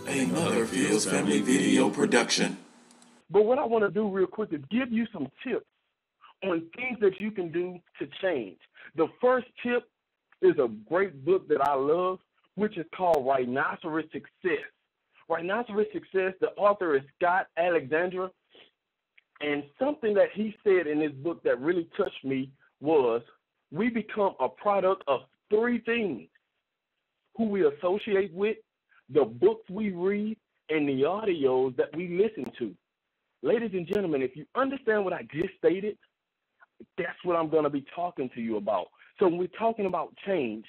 Another Fields Family Video production. But what I want to do real quick is give you some tips on things that you can do to change. The first tip is a great book that I love, which is called Rhinoceros Success. Rhinoceros Success, the author is Scott Alexandra, and something that he said in his book that really touched me was, we become a product of three things: who we associate with, the books we read, and the audios that we listen to. Ladies and gentlemen, if you understand what I just stated, that's what I'm going to be talking to you about. So when we're talking about change,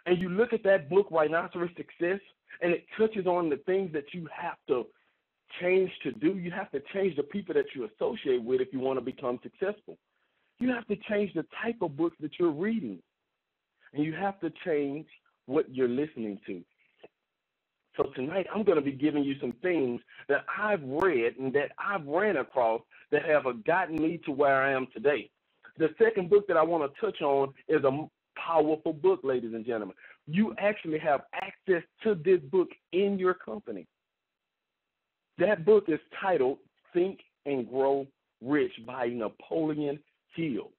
and you look at that book, Rhinoceros Success, and it touches on the things that you have to change to do. You have to change the people that you associate with if you want to become successful. You have to change the type of books that you're reading, and you have to change what you're listening to. So tonight I'm going to be giving you some things that I've read and that I've ran across that have gotten me to where I am today. The second book that I want to touch on is a powerful book, ladies and gentlemen. You actually have access to this book in your company. That book is titled Think and Grow Rich by Napoleon Hill.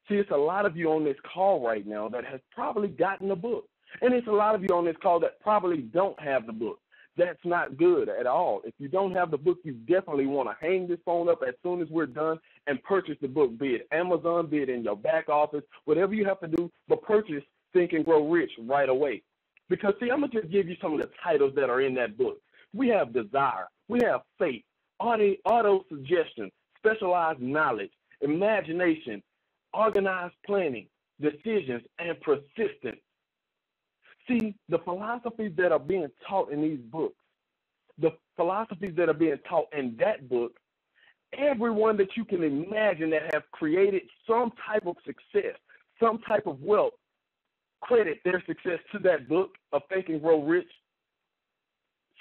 See, it's a lot of you on this call right now that has probably gotten the book. And it's a lot of you on this call that probably don't have the book. That's not good at all. If you don't have the book, you definitely want to hang this phone up as soon as we're done and purchase the book, be it Amazon, be it in your back office, whatever you have to do, but purchase Think and Grow Rich right away. Because, see, I'm going to just give you some of the titles that are in that book. We have desire, we have faith, auto suggestion, specialized knowledge, imagination, organized planning, decisions, and persistence. See, the philosophies that are being taught in these books, the philosophies that are being taught in that book, everyone that you can imagine that have created some type of success, some type of wealth, credit their success to that book of Think and Grow Rich.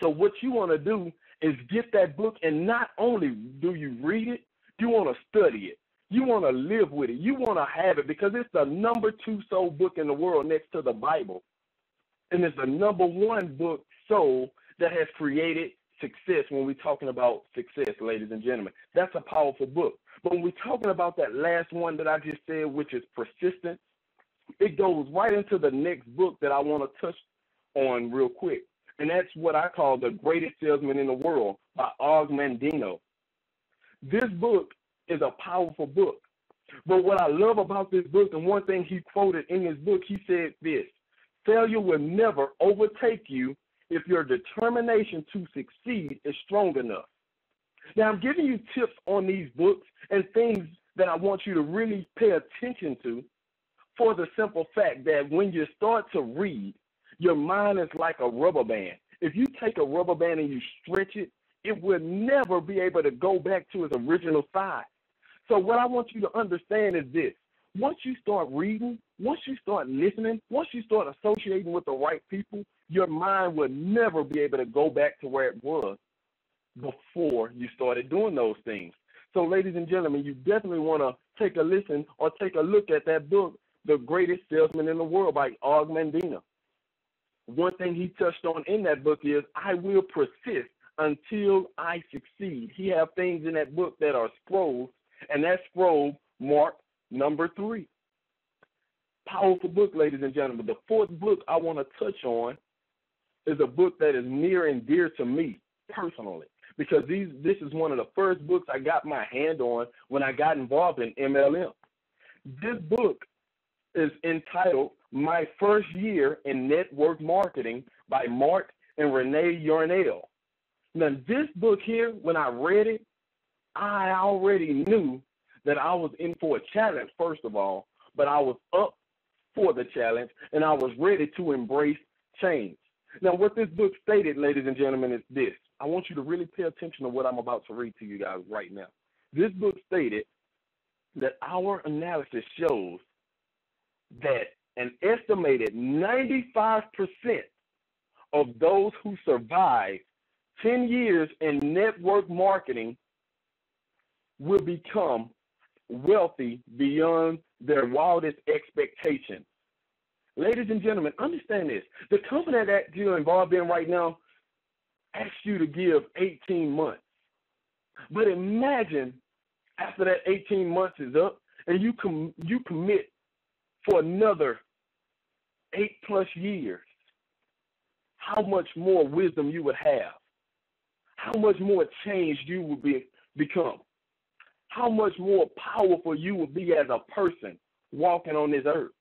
So what you want to do is get that book, and not only do you read it, you want to study it. You want to live with it. You want to have it, because it's the number 2 sold book in the world next to the Bible. And it's the number 1 book sold that has created success when we're talking about success, ladies and gentlemen. That's a powerful book. But when we're talking about that last one that I just said, which is persistence, it goes right into the next book that I want to touch on real quick. And that's what I call The Greatest Salesman in the World by Og Mandino. This book is a powerful book. But what I love about this book, and one thing he quoted in his book, he said this: failure will never overtake you if your determination to succeed is strong enough. Now, I'm giving you tips on these books and things that I want you to really pay attention to, for the simple fact that when you start to read, your mind is like a rubber band. If you take a rubber band and you stretch it, it will never be able to go back to its original size. So what I want you to understand is this: once you start reading, once you start listening, once you start associating with the right people, your mind will never be able to go back to where it was before you started doing those things. So, ladies and gentlemen, you definitely want to take a listen or take a look at that book, The Greatest Salesman in the World by Og Mandino. One thing he touched on in that book is, I will persist until I succeed. He have things in that book that are scrolls, and that scroll marked number 3. Powerful book, ladies and gentlemen. The fourth book I want to touch on is a book that is near and dear to me personally, because this is one of the first books I got my hand on when I got involved in MLM. This book is entitled My First Year in Network Marketing by Mark and Renee Yarnell. Now, this book here, when I read it, I already knew that I was in for a challenge, first of all, but I was up for the challenge, and I was ready to embrace change. Now, what this book stated, ladies and gentlemen, is this. I want you to really pay attention to what I'm about to read to you guys right now. This book stated that our analysis shows that an estimated 95% of those who survive 10 years in network marketing will become wealthy beyond their wildest expectations. Ladies and gentlemen, understand this. The company that you're involved in right now, asked you to give 18 months. But imagine after that 18 months is up and you commit for another 8+ years, how much more wisdom you would have, how much more changed you would become, how much more powerful you would be as a person walking on this earth.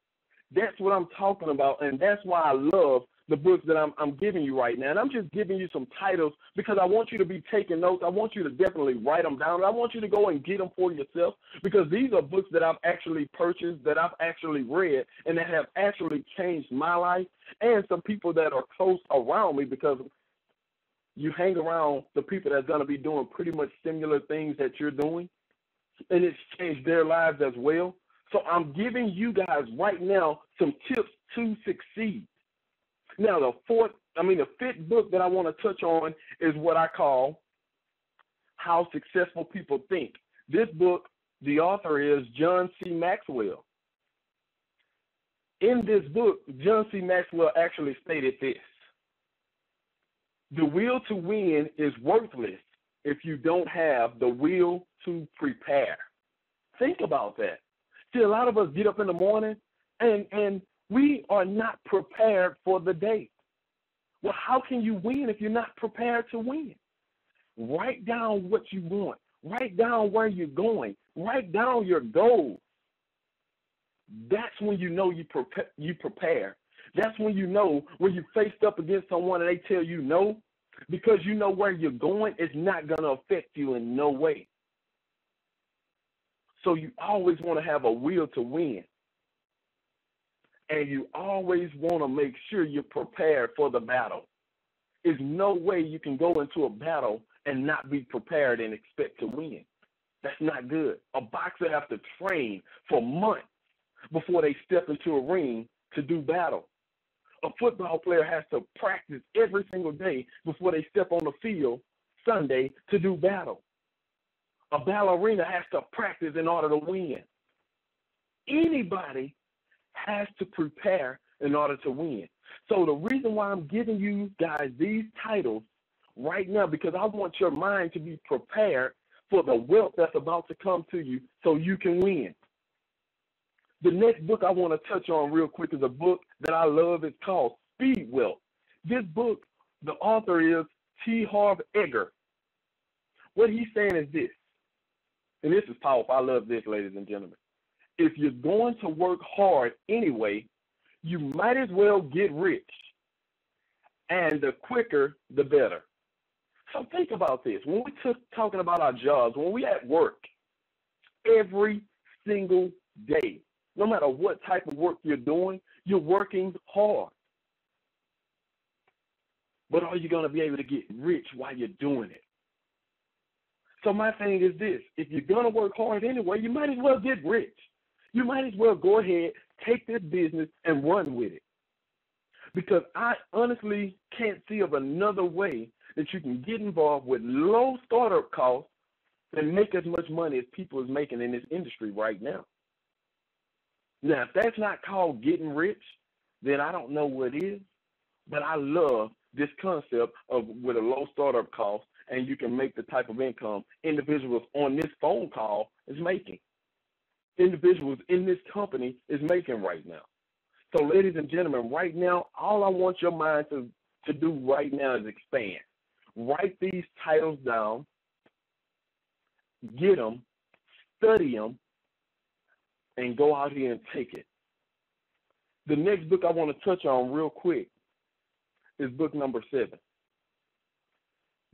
That's what I'm talking about, and that's why I love the books that I'm giving you right now. And I'm just giving you some titles because I want you to be taking notes. I want you to definitely write them down. I want you to go and get them for yourself because these are books that I've actually purchased, that I've actually read, and that have actually changed my life and some people that are close around me, because you hang around the people that's going to be doing pretty much similar things that you're doing, and it's changed their lives as well. So I'm giving you guys right now some tips to succeed. Now, the fifth book that I want to touch on is what I call How Successful People Think. This book, the author is John C. Maxwell. In this book, John C. Maxwell actually stated this: the will to win is worthless if you don't have the will to prepare. Think about that. See, a lot of us get up in the morning and we are not prepared for the day. Well, how can you win if you're not prepared to win? Write down what you want. Write down where you're going. Write down your goals. That's when you know you prepare. That's when you know when you're faced up against someone and they tell you no, because you know where you're going, it's not going to affect you in no way. So you always want to have a will to win. And you always want to make sure you're prepared for the battle. There's no way you can go into a battle and not be prepared and expect to win. That's not good. A boxer has to train for months before they step into a ring to do battle. A football player has to practice every single day before they step on the field Sunday to do battle. A ballerina has to practice in order to win. Anybody has to prepare in order to win. So the reason why I'm giving you guys these titles right now, because I want your mind to be prepared for the wealth that's about to come to you so you can win. The next book I want to touch on real quick is a book that I love. It's called Speed Wealth. This book, the author is T. Harv Eker. What he's saying is this, and this is powerful. I love this, ladies and gentlemen. If you're going to work hard anyway, you might as well get rich. And the quicker, the better. So think about this. When we're talking about our jobs, when we at work, every single day, no matter what type of work you're doing, you're working hard. But are you going to be able to get rich while you're doing it? So my thing is this: if you're going to work hard anyway, you might as well get rich. You might as well go ahead, take this business, and run with it. Because I honestly can't see of another way that you can get involved with low startup costs and make as much money as people is making in this industry right now. Now, if that's not called getting rich, then I don't know what is. But I love this concept of with a low startup cost, and you can make the type of income individuals on this phone call is making. Individuals in this company is making right now. So, ladies and gentlemen, right now, all I want your mind to do right now is expand. Write these titles down, get them, study them, and go out here and take it. The next book I want to touch on real quick is book number 7.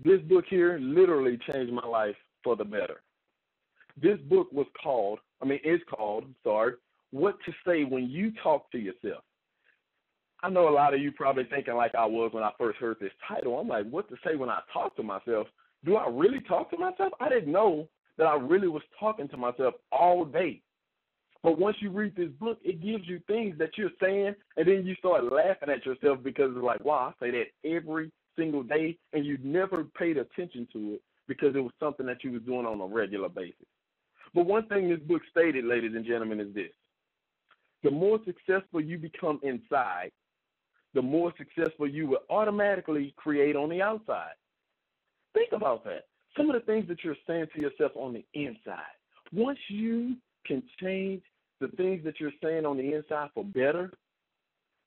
This book here literally changed my life for the better. This book is called, What to Say When You Talk to Yourself. I know a lot of you probably thinking like I was when I first heard this title. I'm like, what to say when I talk to myself? Do I really talk to myself? I didn't know that I really was talking to myself all day. But once you read this book, it gives you things that you're saying, and then you start laughing at yourself because it's like, wow, I say that every single day, and you never paid attention to it because it was something that you was doing on a regular basis. But one thing this book stated, ladies and gentlemen, is this: the more successful you become inside, the more successful you will automatically create on the outside. Think about that. Some of the things that you're saying to yourself on the inside. Once you can change the things that you're saying on the inside for better,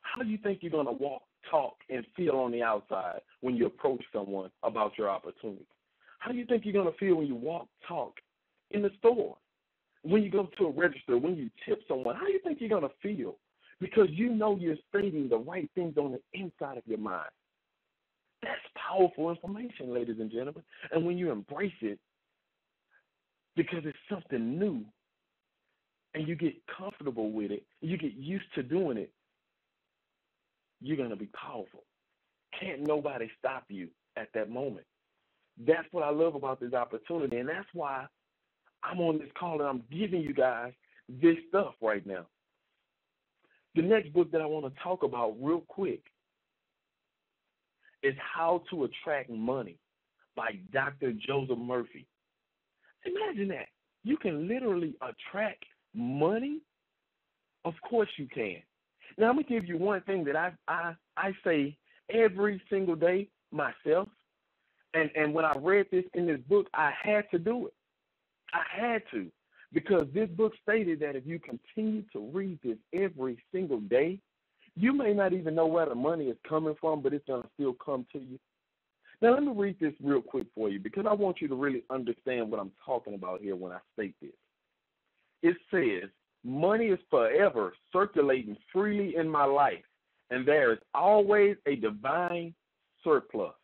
how do you think you're going to walk, talk, and feel on the outside when you approach someone about your opportunity? How do you think you're going to feel when you walk, talk in the store, when you go to a register, when you tip someone? How do you think you're going to feel? Because you know you're stating the right things on the inside of your mind. That's powerful information, ladies and gentlemen. And when you embrace it, because it's something new, and you get comfortable with it, you get used to doing it, you're going to be powerful. Can't nobody stop you at that moment. That's what I love about this opportunity, and that's why I'm on this call and I'm giving you guys this stuff right now. The next book that I want to talk about real quick is How to Attract Money by Dr. Joseph Murphy. Imagine that. You can literally attract money? Of course you can. Now, I'm going to give you one thing that I say every single day myself. And when I read this in this book, I had to do it. I had to. Because this book stated that if you continue to read this every single day, you may not even know where the money is coming from, but it's going to still come to you. Now, let me read this real quick for you because I want you to really understand what I'm talking about here when I state this. It says, money is forever circulating freely in my life, and there is always a divine surplus.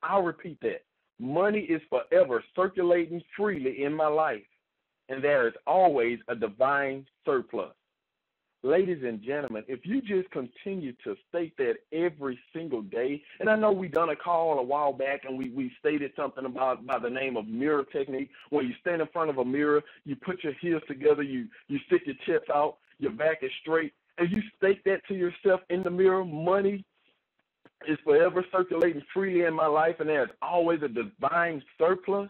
I'll repeat that. Money is forever circulating freely in my life, and there is always a divine surplus. Ladies and gentlemen, if you just continue to state that every single day, and I know we done a call a while back and we stated something about by the name of mirror technique, where you stand in front of a mirror, you put your heels together, you stick your chest out, your back is straight, and you state that to yourself in the mirror, money is forever circulating freely in my life, and there's always a divine surplus.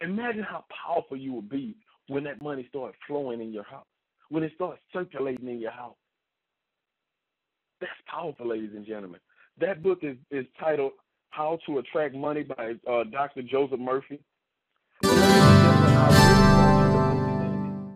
Imagine how powerful you will be when that money starts flowing in your house, when it starts circulating in your house. That's powerful, ladies and gentlemen. That book is titled How to Attract Money by Dr. Joseph Murphy.